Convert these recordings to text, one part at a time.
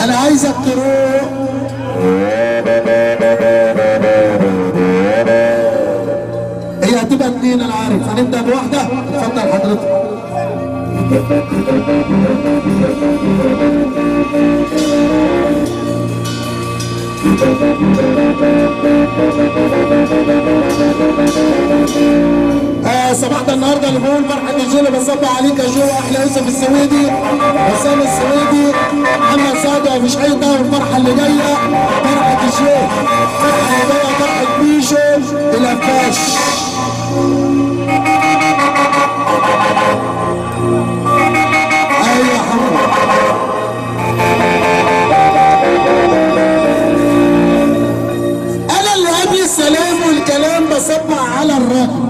انا عايزك تروح هي هتبقى 2 انا عارف. هنبدا بواحده. اتفضل حضرتك. صباحنا النهارده اللي بقول فرحه الجيل بصبح عليك يا جو. احلى يوسف السويدي، حسام السويدي، محمد سعد، مفيش اي دعوه. الفرحه اللي جايه فرحه الجيل، الفرحه اللي جايه فرحه بيشو القفاش. ايوه يا حمود. انا اللي قبل السلام والكلام بصبح على الراجل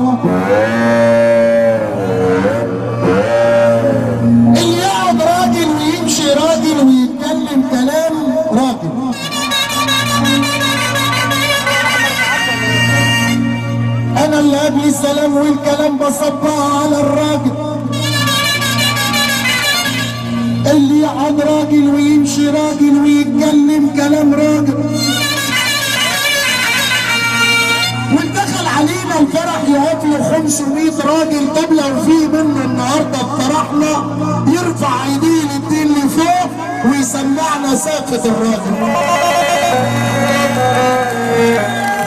اللي يقعد راجل ويمشي راجل ويتكلم كلام راجل. انا اللي قبل السلام والكلام بصبح على الراجل اللي يقعد راجل ويمشي راجل ويتكلم كلام راجل. وندخل علينا الفرح يقف له 500 راجل. طب لو في منه النهارده فرحنا يرفع ايديه الاتنين لفوق ويسمعنا سقفة الراجل.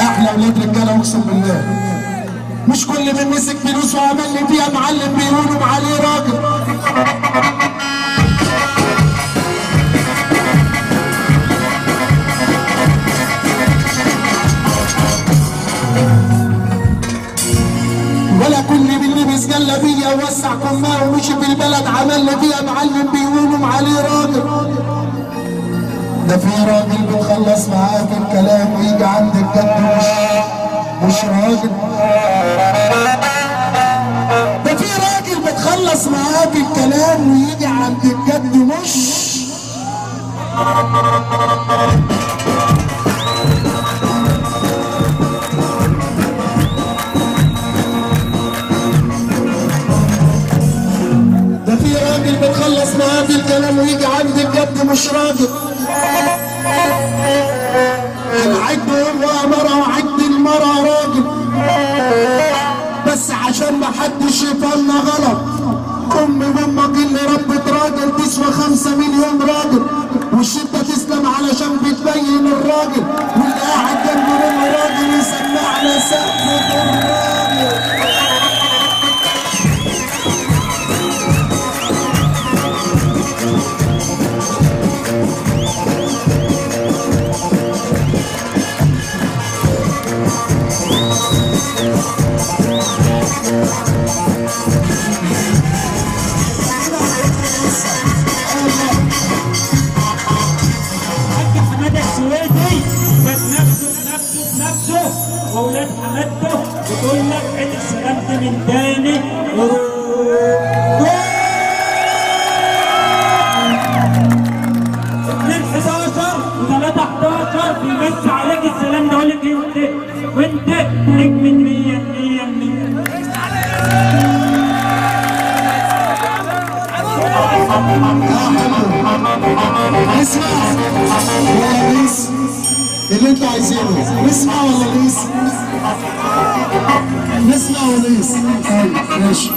احلى ولاد رجاله اقسم بالله. مش كل من مسك فلوس وعمل لي فيها معلم بيقولوا عليه راجل. ولا كل من لبس جلابيه ووسع كماه ومشي في البلد عمل لي فيها معلم بيقولوا عليه راجل. ده في راجل بتخلص معاه في الكلام ويجي عند الجد مش راجل. ده في راجل بتخلص معاه في الكلام ويجي عند الجد مش. ده في راجل بتخلص معاه في الكلام ويجي عند الجد مش راجل. العد وامره وعد المرأة راجل بس عشان محدش يفهمنا غلط. ام امك اللي ربت راجل تسوى 5 مليون راجل والشده تسلم علشان بتبين الراجل واللي قاعد جنبه منه راجل يسمعنا سقفة الراجل. واولاد حمادته بتقول لك عيد السلام ده من تاني. من 11 و3 11 بيمس عليك السلام ده. اقول لك ايه وانت نجم 100 اسمع يا ريس اللي انتوا عايزينه. نسمع ولا ليس؟ نسمع ولا ليس؟ طيب ماشي.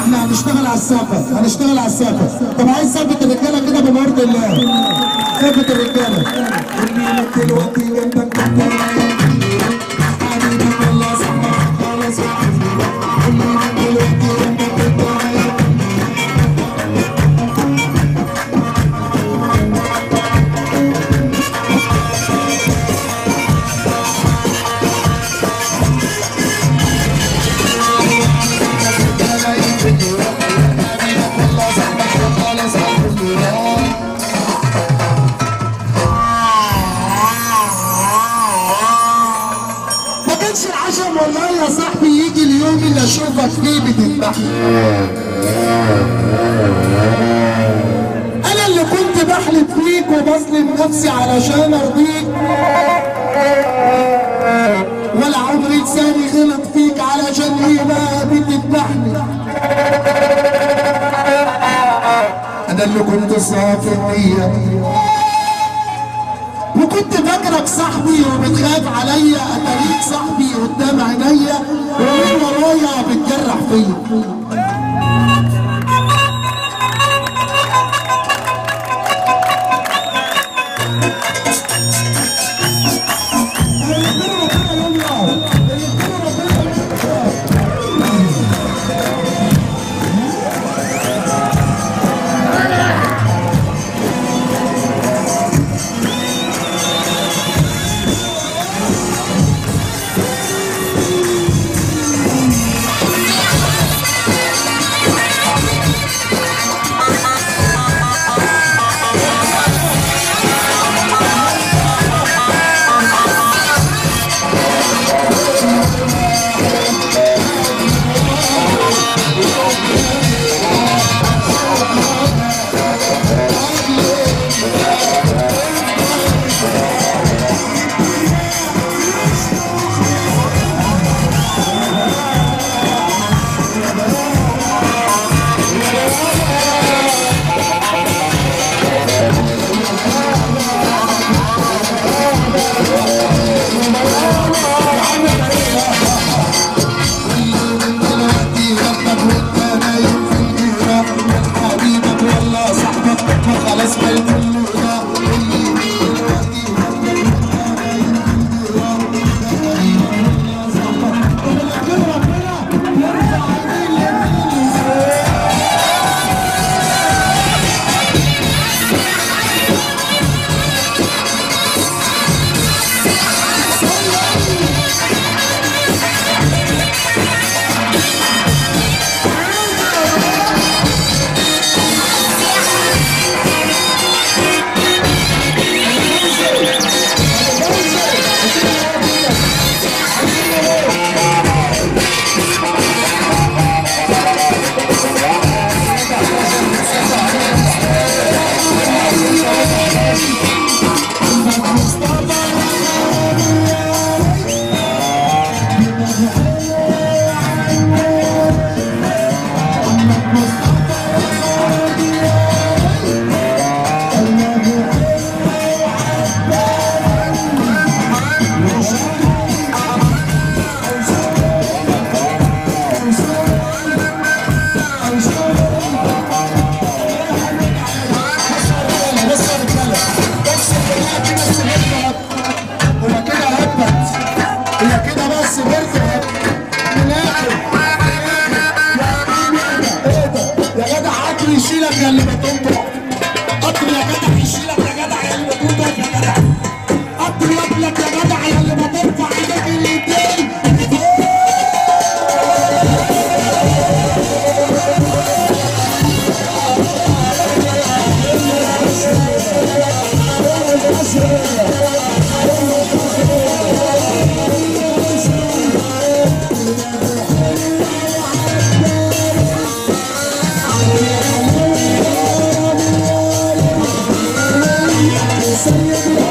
احنا هنشتغل على السقف، هنشتغل على السقف. طب عايز ثبت الرجاله كده بمرض الله. ثبت الرجاله. واللي دلوقتي جنبك حبيبي والله صاحبك خالص. واللي دلوقتي جنبك والله يا صاحبي يجي اليوم اللي اشوفك فيه بتذبحني. انا اللي كنت بحلف فيك وبظلم نفسي علشان ارضيك، ولا عمري لساني غلط فيك علشان ايه بقى بتذبحني. انا اللي كنت صافي النية وكنت فاكرك صاحبي وبتخاف عليا، اتاريك صاحبي قدام عينيا ومن ورايا بتجرح فيا. يشيلك يا اللي بتنطق قطر يا جدع، يشيلك يا جدع يا اللي بتنطق يا جدع، قطر يقابلك يا جدع يا اللي بترفع ايدك الاتنين. Say